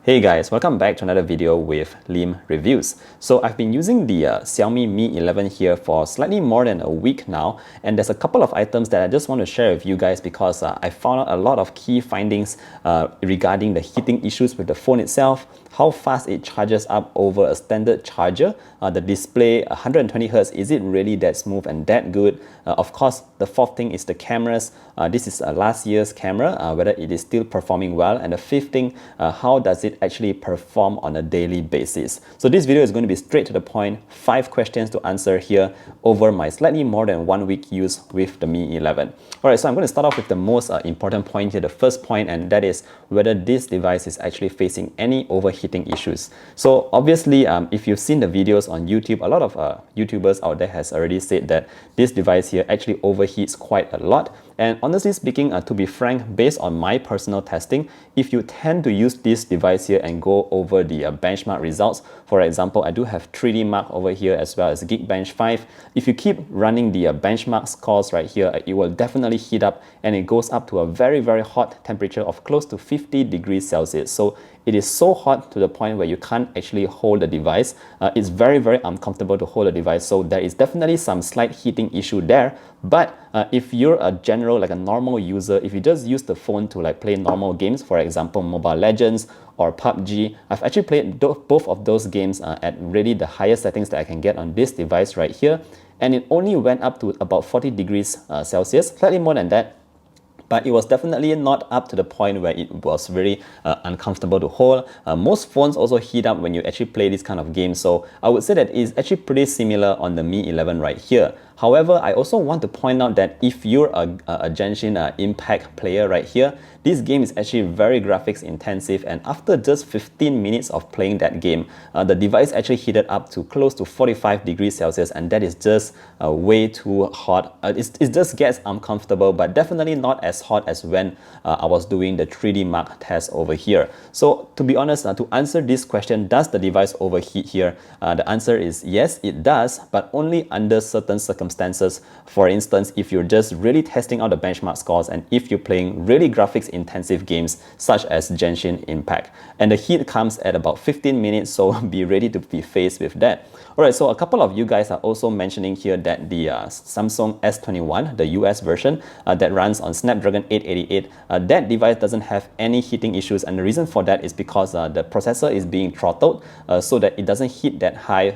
Hey guys, welcome back to another video with Lim Reviews. So I've been using the Xiaomi Mi 11 here for slightly more than a week now, and there's a couple of items that I just want to share with you guys because I found out a lot of key findings regarding the heating issues with the phone itself, how fast it charges up over a standard charger, the display 120 Hz, is it really that smooth and that good? Of course, the fourth thing is the cameras. This is last year's camera, whether it is still performing well, and the fifth thing, how does it actually perform on a daily basis. So this video is going to be straight to the point, 5 questions to answer here over my slightly more than 1 week use with the Mi 11. Alright, so I'm going to start off with the most important point here, the first point, and that is whether this device is actually facing any overheating issues. So obviously, if you've seen the videos on YouTube, a lot of YouTubers out there has already said that this device here actually overheats quite a lot. And honestly speaking, to be frank, based on my personal testing, if you tend to use this device here and go over the benchmark results, for example, I do have 3D Mark over here as well as Geekbench 5. If you keep running the benchmark scores right here, it will definitely heat up, and it goes up to a very, very hot temperature of close to 50 degrees Celsius. So it is so hot to the point where you can't actually hold the device. It's very, very uncomfortable to hold the device. So there is definitely some slight heating issue there. But if you're a general, like a normal user, if you just use the phone to like play normal games, for example, Mobile Legends or PUBG, I've actually played both of those games at really the highest settings that I can get on this device right here. And it only went up to about 40 degrees Celsius, slightly more than that. But it was definitely not up to the point where it was very uncomfortable to hold. Most phones also heat up when you actually play this kind of game. So I would say that it's actually pretty similar on the Mi 11 right here. However, I also want to point out that if you're a Genshin Impact player right here, this game is actually very graphics intensive, and after just 15 minutes of playing that game, the device actually heated up to close to 45 degrees Celsius, and that is just way too hot. It just gets uncomfortable, but definitely not as hot as when I was doing the 3D Mark test over here. So to be honest, to answer this question, does the device overheat here? The answer is yes, it does, but only under certain circumstances. For instance, if you're just really testing out the benchmark scores and if you're playing really graphics intensive games such as Genshin Impact. And the heat comes at about 15 minutes, so be ready to be faced with that. Alright, so a couple of you guys are also mentioning here that the Samsung S21, the US version that runs on Snapdragon 888, that device doesn't have any heating issues, and the reason for that is because the processor is being throttled so that it doesn't hit that high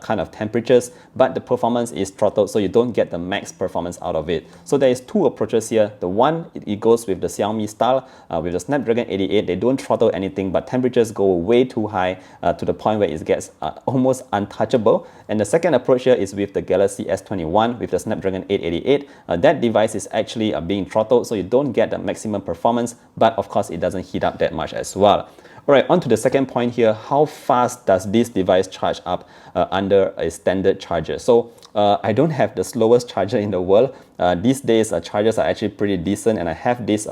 kind of temperatures, but the performance is throttled so you don't get the max performance out of it. So there is 2 approaches here. The one, it goes with the Xiaomi style, with the Snapdragon 88, they don't throttle anything, but temperatures go way too high to the point where it gets almost untouchable. And the second approach here is with the Galaxy S21 with the Snapdragon 888. That device is actually being throttled, so you don't get the maximum performance, but of course it doesn't heat up that much as well. Alright, on to the second point here, how fast does this device charge up under a standard charger? So I don't have the slowest charger in the world. These days chargers are actually pretty decent, and I have this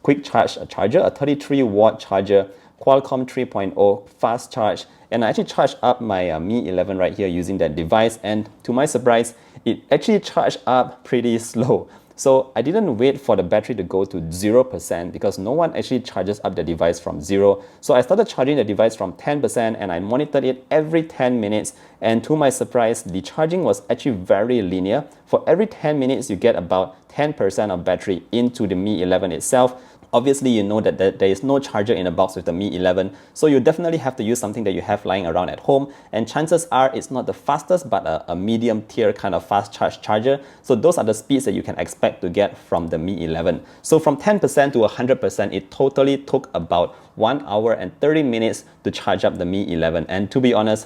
quick charge charger, a 33 watt charger, Qualcomm 3.0 fast charge, and I actually charged up my Mi 11 right here using that device, and to my surprise, it actually charged up pretty slow. So I didn't wait for the battery to go to 0% because no one actually charges up the device from 0. So I started charging the device from 10%, and I monitored it every 10 minutes. And to my surprise, the charging was actually very linear. For every 10 minutes, you get about 10% of battery into the Mi 11 itself. Obviously, you know that there is no charger in the box with the Mi 11, so you definitely have to use something that you have lying around at home, and chances are it's not the fastest, but a medium tier kind of fast charge charger. So those are the speeds that you can expect to get from the Mi 11. So from 10% to 100%, it totally took about 1 hour and 30 minutes to charge up the Mi 11, and to be honest,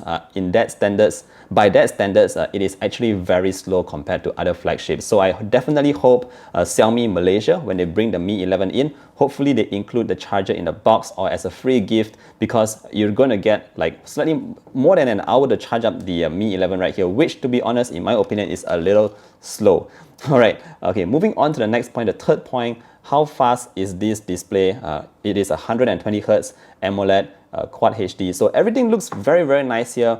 by that standards, it is actually very slow compared to other flagships. So I definitely hope Xiaomi Malaysia, when they bring the Mi 11 in, hopefully they include the charger in the box or as a free gift, because you're going to get like slightly more than an hour to charge up the Mi 11 right here, which to be honest, in my opinion, is a little slow. Alright, okay, moving on to the next point, the third point, how fast is this display? It is 120 Hz AMOLED Quad HD. So everything looks very, very nice here.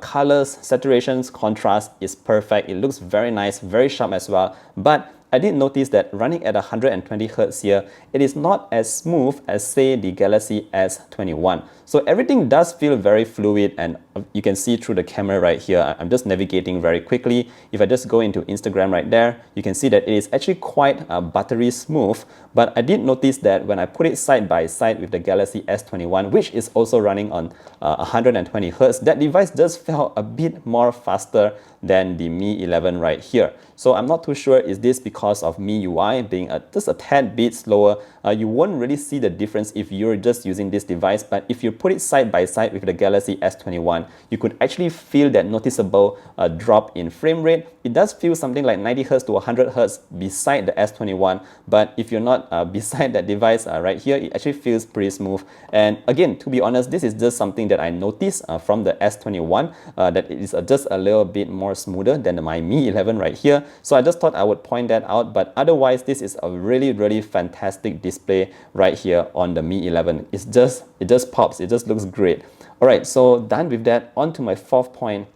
Colors, saturations, contrast is perfect. It looks very nice, very sharp as well. But I did notice that running at 120 Hz here, it is not as smooth as say the Galaxy S21. So everything does feel very fluid, and you can see through the camera right here. I'm just navigating very quickly. If I just go into Instagram right there, you can see that it is actually quite buttery smooth. But I did notice that when I put it side by side with the Galaxy S21, which is also running on 120 Hz, that device does feel a bit more faster than the Mi 11 right here. So I'm not too sure, is this because of MIUI being just a tad bit slower? You won't really see the difference if you're just using this device, but if you put it side by side with the Galaxy S21, you could actually feel that noticeable drop in frame rate. It does feel something like 90 Hz to 100 Hz beside the S21, but if you're not beside that device right here, it actually feels pretty smooth. And again, to be honest, this is just something that I noticed from the S21, that it is just a little bit more smoother than my Mi 11 right here. So I just thought I would point that out, but otherwise this is a really fantastic display right here on the Mi 11. It just pops, it just looks great. Alright, so done with that, on to my fourth point,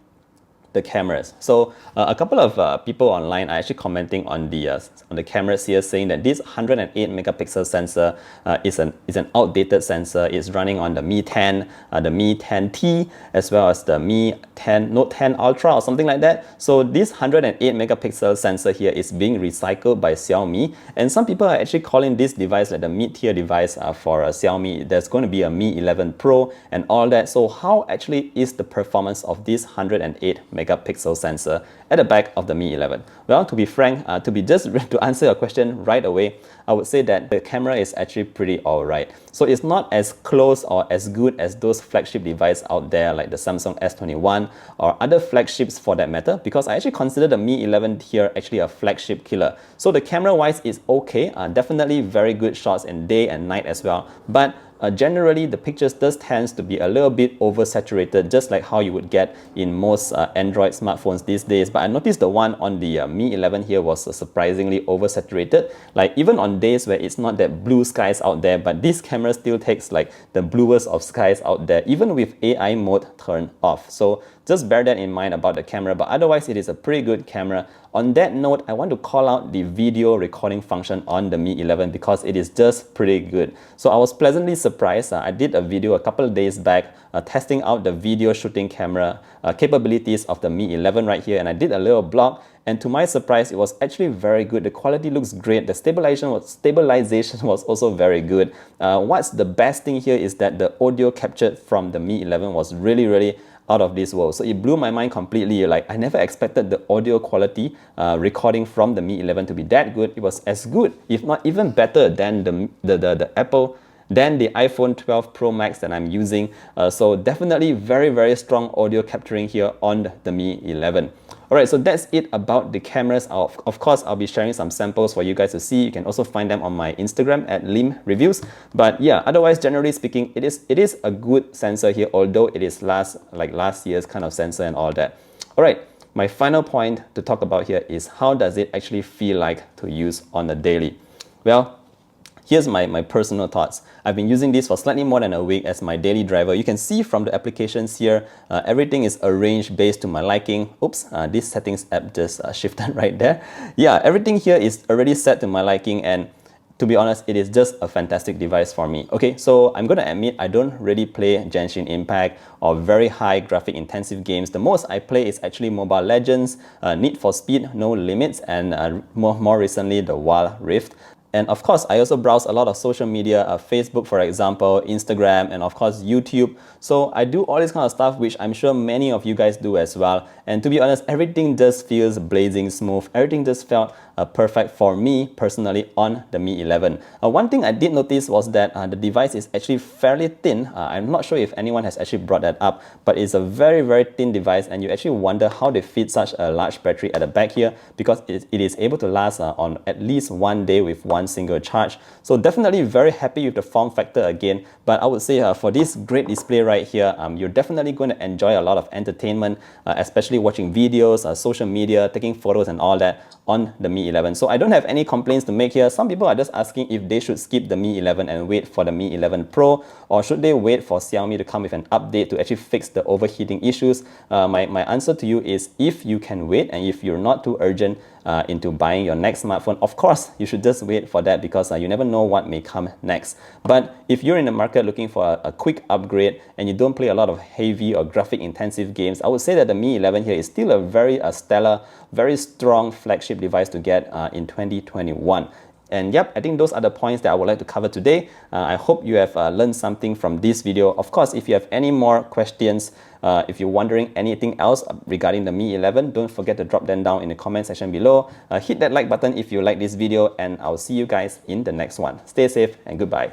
the cameras. So a couple of people online are actually commenting on the cameras here, saying that this 108 megapixel sensor is an outdated sensor. It's running on the Mi 10, the Mi 10T, as well as the Mi 10 Note 10 Ultra or something like that. So this 108 megapixel sensor here is being recycled by Xiaomi, and some people are actually calling this device like the mid-tier device for Xiaomi. There's going to be a Mi 11 Pro and all that. So how actually is the performance of this 108 megapixel sensor at the back of the Mi 11? Well, to be frank, to answer your question right away, I would say that the camera is actually pretty alright. So it's not as close or as good as those flagship devices out there like the Samsung S21 or other flagships for that matter, because I actually consider the Mi 11 here actually a flagship killer. So the camera wise is okay, definitely very good shots in day and night as well, but generally the pictures does tends to be a little bit oversaturated, just like how you would get in most Android smartphones these days. But I noticed the one on the Mi 11 here was surprisingly oversaturated, like even on days where it's not that blue skies out there, but this camera still takes like the bluest of skies out there, even with AI mode turned off. So just bear that in mind about the camera, but otherwise it is a pretty good camera. On that note, I want to call out the video recording function on the Mi 11 because it is just pretty good. So I was pleasantly surprised. I did a video a couple of days back testing out the video shooting camera capabilities of the Mi 11 right here, and I did a little blog, and to my surprise, it was actually very good. The quality looks great. The stabilization was also very good. What's the best thing here is that the audio captured from the Mi 11 was really out of this world. So it blew my mind completely. Like, I never expected the audio quality recording from the Mi 11 to be that good. It was as good, if not even better than the iPhone 12 Pro Max that I'm using. So definitely very strong audio capturing here on the Mi 11. Alright, so that's it about the cameras. Of course, I'll be sharing some samples for you guys to see. You can also find them on my Instagram at Lim Reviews. But yeah, otherwise, generally speaking, it is a good sensor here, although it is last year's kind of sensor and all that. Alright, my final point to talk about here is how does it actually feel like to use on a daily? Well, here's my personal thoughts. I've been using this for slightly more than a week as my daily driver. You can see from the applications here, everything is arranged based to my liking. Oops, this settings app just shifted right there. Yeah, everything here is already set to my liking, and to be honest, it is just a fantastic device for me. Okay, so I'm gonna admit I don't really play Genshin Impact or very high graphic intensive games. The most I play is actually Mobile Legends, Need for Speed No Limits, and more recently the Wild Rift. And of course, I also browse a lot of social media, Facebook, for example, Instagram, and of course, YouTube. So I do all this kind of stuff, which I'm sure many of you guys do as well. And to be honest, everything just feels blazing smooth. Everything just felt perfect for me personally on the Mi 11. One thing I did notice was that the device is actually fairly thin. I'm not sure if anyone has actually brought that up, but it's a very thin device, and you actually wonder how they fit such a large battery at the back here, because it is able to last on at least 1 day with one single charge. So definitely very happy with the form factor again, but I would say for this great display right here, you're definitely going to enjoy a lot of entertainment, especially watching videos, social media, taking photos and all that on the Mi 11. So I don't have any complaints to make here. Some people are just asking if they should skip the Mi 11 and wait for the Mi 11 Pro, or should they wait for Xiaomi to come with an update to actually fix the overheating issues. My answer to you is, if you can wait and if you're not too urgent, into buying your next smartphone, of course, you should just wait for that because you never know what may come next. But if you're in the market looking for a quick upgrade and you don't play a lot of heavy or graphic intensive games, I would say that the Mi 11 here is still a very stellar, very strong flagship device to get in 2021. And yep, I think those are the points that I would like to cover today. I hope you have learned something from this video. Of course, if you have any more questions, if you're wondering anything else regarding the Mi 11, don't forget to drop them down in the comment section below. Hit that like button if you like this video, and I'll see you guys in the next one. Stay safe and goodbye.